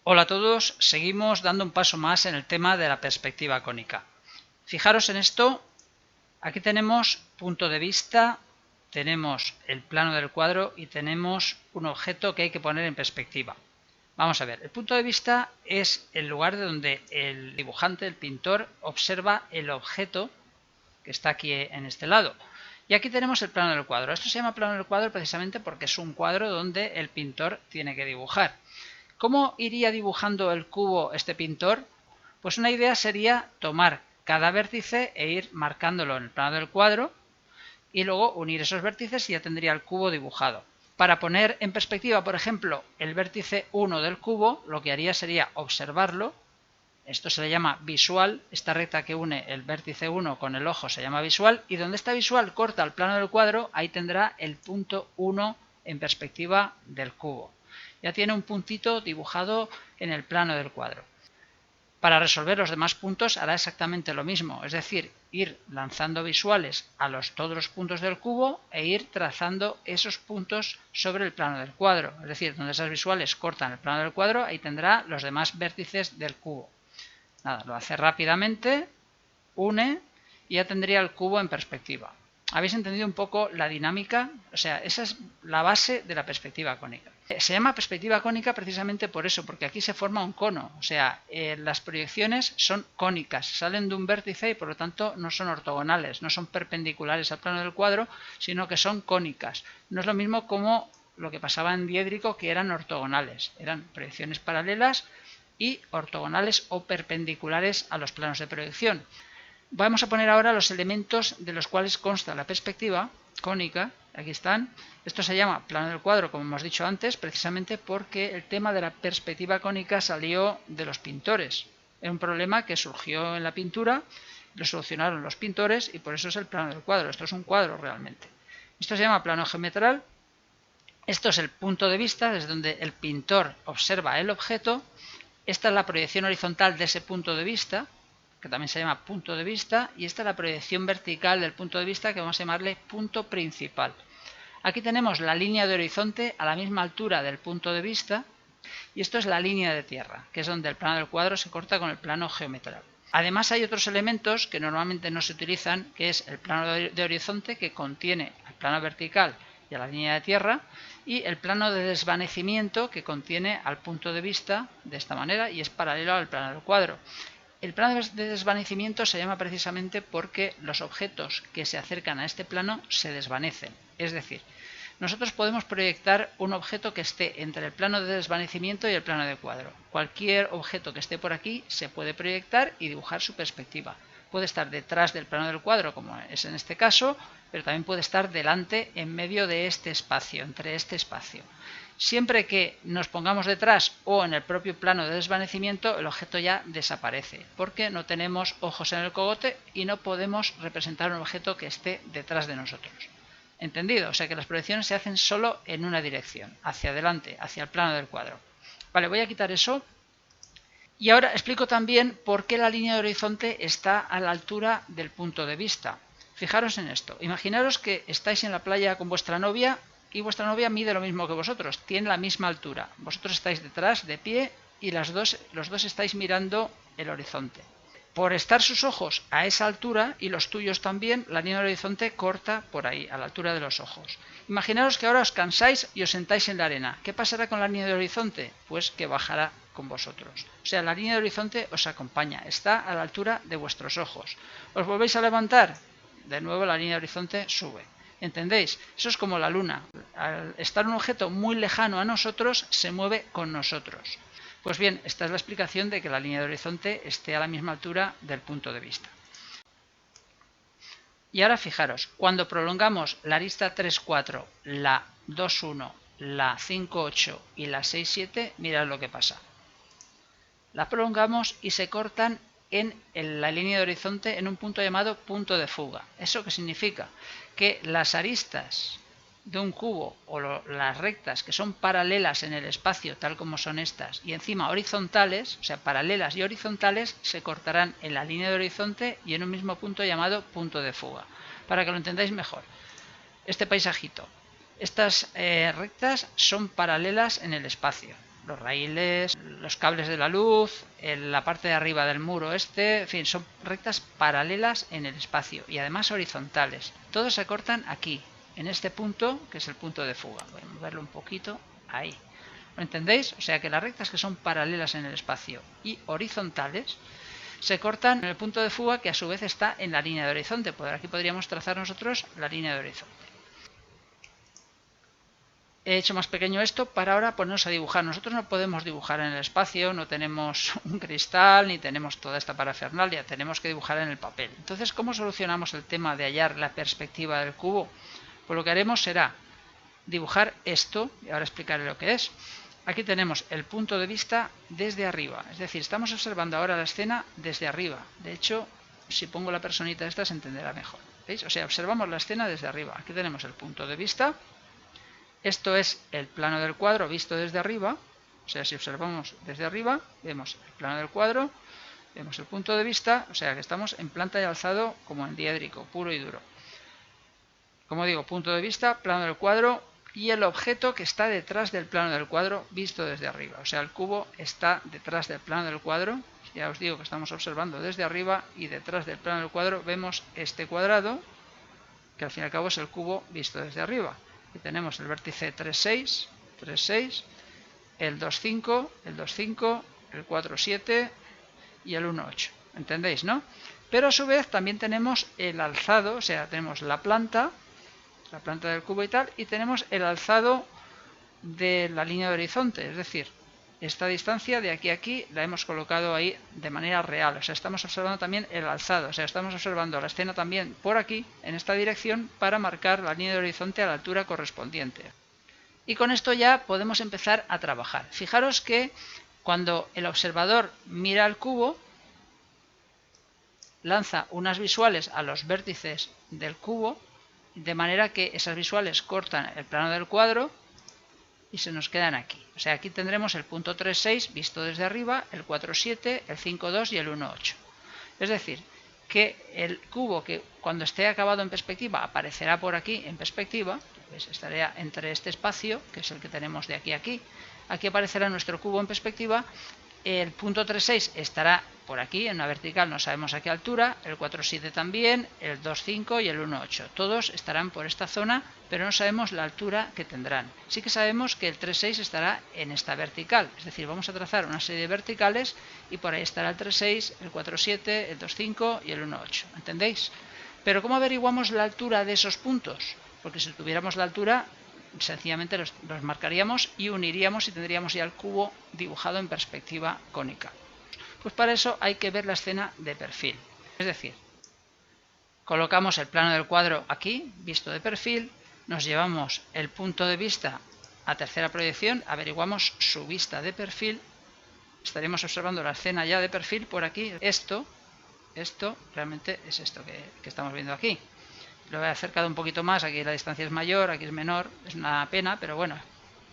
Hola a todos, seguimos dando un paso más en el tema de la perspectiva cónica. Fijaros en esto, aquí tenemos punto de vista, tenemos el plano del cuadro y tenemos un objeto que hay que poner en perspectiva. Vamos a ver, el punto de vista es el lugar de donde el dibujante, el pintor, observa el objeto que está aquí en este lado. Y aquí tenemos el plano del cuadro. Esto se llama plano del cuadro precisamente porque es un cuadro donde el pintor tiene que dibujar. ¿Cómo iría dibujando el cubo este pintor? Pues una idea sería tomar cada vértice e ir marcándolo en el plano del cuadro y luego unir esos vértices y ya tendría el cubo dibujado. Para poner en perspectiva, por ejemplo, el vértice 1 del cubo, lo que haría sería observarlo. Esto se le llama visual, esta recta que une el vértice 1 con el ojo se llama visual, y donde esta visual corta el plano del cuadro, ahí tendrá el punto 1 en perspectiva del cubo. Ya tiene un puntito dibujado en el plano del cuadro. Para resolver los demás puntos hará exactamente lo mismo, es decir, ir lanzando visuales a todos los puntos del cubo e ir trazando esos puntos sobre el plano del cuadro. Es decir, donde esas visuales cortan el plano del cuadro, ahí tendrá los demás vértices del cubo. Nada, lo hace rápidamente, une y ya tendría el cubo en perspectiva. ¿Habéis entendido un poco la dinámica? O sea, esa es la base de la perspectiva cónica. Se llama perspectiva cónica precisamente por eso, porque aquí se forma un cono. O sea, las proyecciones son cónicas, salen de un vértice y por lo tanto no son ortogonales, no son perpendiculares al plano del cuadro, sino que son cónicas. No es lo mismo como lo que pasaba en diédrico, que eran ortogonales, eran proyecciones paralelas y ortogonales o perpendiculares a los planos de proyección. Vamos a poner ahora los elementos de los cuales consta la perspectiva cónica. Aquí están. Esto se llama plano del cuadro, como hemos dicho antes, precisamente porque el tema de la perspectiva cónica salió de los pintores. Es un problema que surgió en la pintura, lo solucionaron los pintores y por eso es el plano del cuadro. Esto es un cuadro realmente. Esto se llama plano geometral. Esto es el punto de vista desde donde el pintor observa el objeto. Esta es la proyección horizontal de ese punto de vista, que también se llama punto de vista, y esta es la proyección vertical del punto de vista, que vamos a llamarle punto principal. Aquí tenemos la línea de horizonte a la misma altura del punto de vista, y esto es la línea de tierra, que es donde el plano del cuadro se corta con el plano geometral. Además hay otros elementos que normalmente no se utilizan, que es el plano de horizonte, que contiene el plano vertical y a la línea de tierra, y el plano de desvanecimiento, que contiene al punto de vista de esta manera y es paralelo al plano del cuadro. El plano de desvanecimiento se llama precisamente porque los objetos que se acercan a este plano se desvanecen. Es decir, nosotros podemos proyectar un objeto que esté entre el plano de desvanecimiento y el plano de cuadro. Cualquier objeto que esté por aquí se puede proyectar y dibujar su perspectiva. Puede estar detrás del plano del cuadro, como es en este caso, pero también puede estar delante, en medio de este espacio, entre este espacio. Siempre que nos pongamos detrás o en el propio plano de desvanecimiento, el objeto ya desaparece, porque no tenemos ojos en el cogote y no podemos representar un objeto que esté detrás de nosotros. ¿Entendido? O sea que las proyecciones se hacen solo en una dirección, hacia adelante, hacia el plano del cuadro. Vale, voy a quitar eso. Y ahora explico también por qué la línea de horizonte está a la altura del punto de vista. Fijaros en esto. Imaginaros que estáis en la playa con vuestra novia y vuestra novia mide lo mismo que vosotros, tiene la misma altura. Vosotros estáis detrás, de pie, y los dos estáis mirando el horizonte. Por estar sus ojos a esa altura y los tuyos también, la línea del horizonte corta por ahí, a la altura de los ojos. Imaginaros que ahora os cansáis y os sentáis en la arena. ¿Qué pasará con la línea del horizonte? Pues que bajará con vosotros. O sea, la línea del horizonte os acompaña, está a la altura de vuestros ojos. ¿Os volvéis a levantar? De nuevo la línea del horizonte sube. ¿Entendéis? Eso es como la luna. Al estar un objeto muy lejano a nosotros, se mueve con nosotros. Pues bien, esta es la explicación de que la línea de horizonte esté a la misma altura del punto de vista. Y ahora fijaros, cuando prolongamos la arista 3,4, la 2,1, la 5,8 y la 6,7, mirad lo que pasa. La prolongamos y se cortan en la línea de horizonte en un punto llamado punto de fuga. ¿Eso qué significa? Que las aristas de un cubo o las rectas que son paralelas en el espacio, tal como son estas, y encima horizontales, o sea, paralelas y horizontales, se cortarán en la línea de horizonte y en un mismo punto llamado punto de fuga. Para que lo entendáis mejor, este paisajito, estas rectas son paralelas en el espacio. Los raíles, los cables de la luz, la parte de arriba del muro en fin, son rectas paralelas en el espacio y además horizontales. Todos se cortan aquí, en este punto, que es el punto de fuga. Voy a moverlo un poquito, ahí. ¿Lo entendéis? O sea que las rectas que son paralelas en el espacio y horizontales se cortan en el punto de fuga, que a su vez está en la línea de horizonte. Por aquí podríamos trazar nosotros la línea de horizonte. He hecho más pequeño esto para ahora ponernos a dibujar. Nosotros no podemos dibujar en el espacio, no tenemos un cristal ni tenemos toda esta parafernalia, tenemos que dibujar en el papel. Entonces, ¿cómo solucionamos el tema de hallar la perspectiva del cubo? Pues lo que haremos será dibujar esto, y ahora explicaré lo que es. Aquí tenemos el punto de vista desde arriba, es decir, estamos observando ahora la escena desde arriba. De hecho, si pongo la personita esta se entenderá mejor. ¿Veis? O sea, observamos la escena desde arriba. Aquí tenemos el punto de vista. Esto es el plano del cuadro visto desde arriba. O sea, si observamos desde arriba, vemos el plano del cuadro, vemos el punto de vista, o sea que estamos en planta y alzado como en diédrico, puro y duro. Como digo, punto de vista, plano del cuadro y el objeto que está detrás del plano del cuadro visto desde arriba. O sea, el cubo está detrás del plano del cuadro. Ya os digo que estamos observando desde arriba y detrás del plano del cuadro vemos este cuadrado, que al fin y al cabo es el cubo visto desde arriba. Aquí tenemos el vértice 3,6, 3,6, el 2,5, el 2,5, el 4,7 y el 1,8. ¿Entendéis, no? Pero a su vez también tenemos el alzado, o sea, tenemos la planta del cubo y tal, y tenemos el alzado de la línea de horizonte, es decir, esta distancia de aquí a aquí la hemos colocado ahí de manera real, o sea, estamos observando también el alzado, o sea, estamos observando la escena también por aquí, en esta dirección, para marcar la línea de horizonte a la altura correspondiente. Y con esto ya podemos empezar a trabajar. Fijaros que cuando el observador mira al cubo, lanza unas visuales a los vértices del cubo, de manera que esas visuales cortan el plano del cuadro y se nos quedan aquí. O sea, aquí tendremos el punto 3,6 visto desde arriba, el 4,7, el 5,2 y el 1,8. Es decir, que el cubo, que cuando esté acabado en perspectiva aparecerá por aquí en perspectiva, pues estaría entre este espacio, que es el que tenemos de aquí a aquí. Aquí aparecerá nuestro cubo en perspectiva. El punto 3,6 estará por aquí, en una vertical, no sabemos a qué altura, el 4,7 también, el 2,5 y el 1,8. Todos estarán por esta zona, pero no sabemos la altura que tendrán. Sí que sabemos que el 3,6 estará en esta vertical, es decir, vamos a trazar una serie de verticales y por ahí estará el 3,6, el 4,7, el 2,5 y el 1,8. ¿Entendéis? Pero ¿cómo averiguamos la altura de esos puntos? Porque si tuviéramos la altura, sencillamente los marcaríamos y uniríamos y tendríamos ya el cubo dibujado en perspectiva cónica. Pues para eso hay que ver la escena de perfil. Es decir, colocamos el plano del cuadro aquí, visto de perfil, nos llevamos el punto de vista a tercera proyección, averiguamos su vista de perfil, estaremos observando la escena ya de perfil por aquí. Esto realmente es esto que estamos viendo aquí. Lo he acercado un poquito más, aquí la distancia es mayor, aquí es menor, es una pena, pero bueno,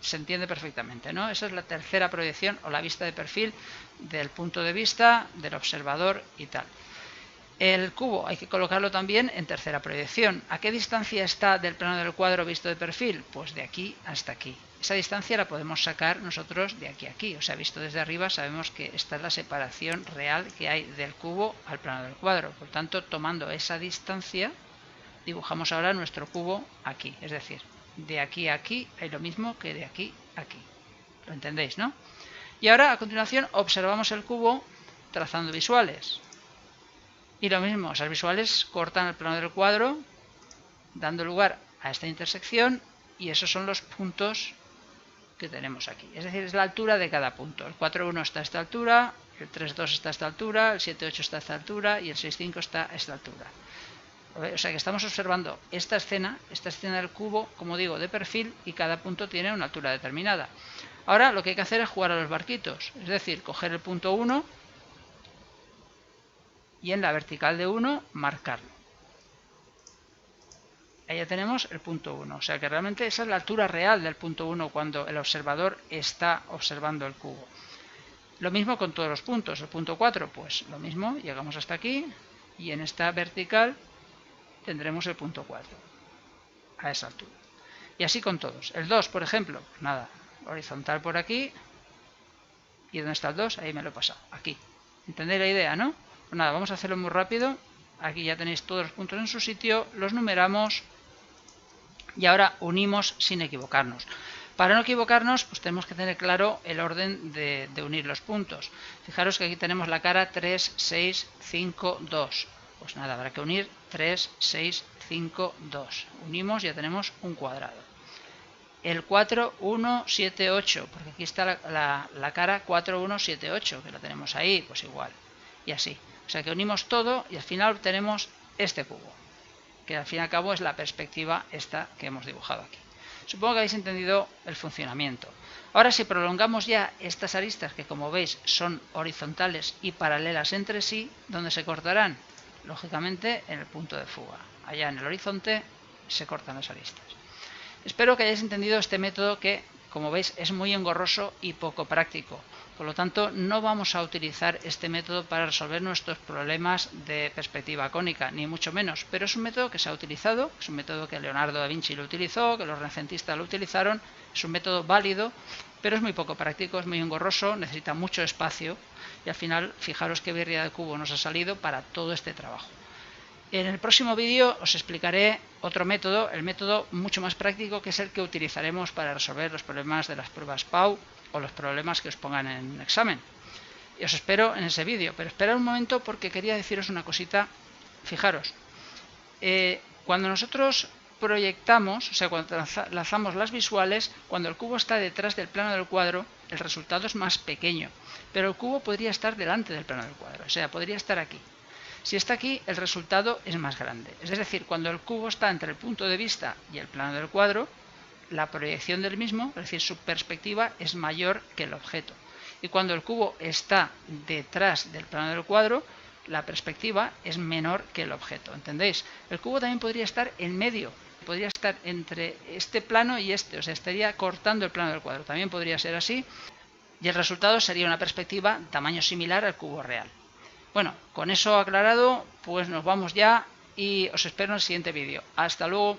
se entiende perfectamente, ¿no? Esa es la tercera proyección o la vista de perfil del punto de vista del observador y tal. El cubo hay que colocarlo también en tercera proyección. ¿A qué distancia está del plano del cuadro visto de perfil? Pues de aquí hasta aquí. Esa distancia la podemos sacar nosotros de aquí a aquí. O sea, visto desde arriba sabemos que esta es la separación real que hay del cubo al plano del cuadro. Por tanto, tomando esa distancia, dibujamos ahora nuestro cubo aquí, es decir, de aquí a aquí hay lo mismo que de aquí a aquí. ¿Lo entendéis, no? Y ahora, a continuación, observamos el cubo trazando visuales. Y lo mismo, esas visuales cortan el plano del cuadro, dando lugar a esta intersección, y esos son los puntos que tenemos aquí. Es decir, es la altura de cada punto. El 4,1 está a esta altura, el 3,2 está a esta altura, el 7,8 está a esta altura y el 6,5 está a esta altura. O sea que estamos observando esta escena del cubo, como digo, de perfil, y cada punto tiene una altura determinada. Ahora lo que hay que hacer es jugar a los barquitos, es decir, coger el punto 1 y en la vertical de 1 marcarlo. Ahí ya tenemos el punto 1, o sea que realmente esa es la altura real del punto 1 cuando el observador está observando el cubo. Lo mismo con todos los puntos. El punto 4, pues lo mismo, llegamos hasta aquí y en esta vertical tendremos el punto 4 a esa altura. Y así con todos. El 2, por ejemplo, pues nada, horizontal por aquí ¿Y dónde está el 2? Ahí me lo he pasado, aquí. ¿Entendéis la idea, no? Pues nada, vamos a hacerlo muy rápido. Aquí ya tenéis todos los puntos en su sitio, los numeramos y ahora unimos sin equivocarnos. Para no equivocarnos, pues tenemos que tener claro el orden de unir los puntos. Fijaros que aquí tenemos la cara 3, 6, 5, 2. Pues nada, habrá que unir 3, 6, 5, 2. Unimos, ya tenemos un cuadrado. El 4, 1, 7, 8, porque aquí está la cara 4, 1, 7, 8, que la tenemos ahí, pues igual. Y así. O sea que unimos todo y al final obtenemos este cubo, que al fin y al cabo es la perspectiva esta que hemos dibujado aquí. Supongo que habéis entendido el funcionamiento. Ahora, si prolongamos ya estas aristas, que como veis son horizontales y paralelas entre sí, ¿dónde se cortarán? Lógicamente en el punto de fuga. Allá en el horizonte se cortan las aristas. Espero que hayáis entendido este método que, como veis, es muy engorroso y poco práctico. Por lo tanto, no vamos a utilizar este método para resolver nuestros problemas de perspectiva cónica, ni mucho menos. Pero es un método que se ha utilizado, es un método que Leonardo da Vinci lo utilizó, que los renacentistas lo utilizaron. Es un método válido, pero es muy poco práctico, es muy engorroso, necesita mucho espacio. Y al final, fijaros qué birria de cubo nos ha salido para todo este trabajo. En el próximo vídeo os explicaré otro método, el método mucho más práctico, que es el que utilizaremos para resolver los problemas de las pruebas PAU o los problemas que os pongan en un examen. Y os espero en ese vídeo, pero esperad un momento porque quería deciros una cosita. Fijaros, cuando nosotros proyectamos, o sea, cuando lanzamos las visuales, cuando el cubo está detrás del plano del cuadro, el resultado es más pequeño, pero el cubo podría estar delante del plano del cuadro, o sea, podría estar aquí. Si está aquí, el resultado es más grande. Es decir, cuando el cubo está entre el punto de vista y el plano del cuadro, la proyección del mismo, es decir, su perspectiva, es mayor que el objeto. Y cuando el cubo está detrás del plano del cuadro, la perspectiva es menor que el objeto. ¿Entendéis? El cubo también podría estar en medio, podría estar entre este plano y este, o sea, estaría cortando el plano del cuadro. También podría ser así, y el resultado sería una perspectiva tamaño similar al cubo real. Bueno, con eso aclarado, pues nos vamos ya y os espero en el siguiente vídeo. Hasta luego.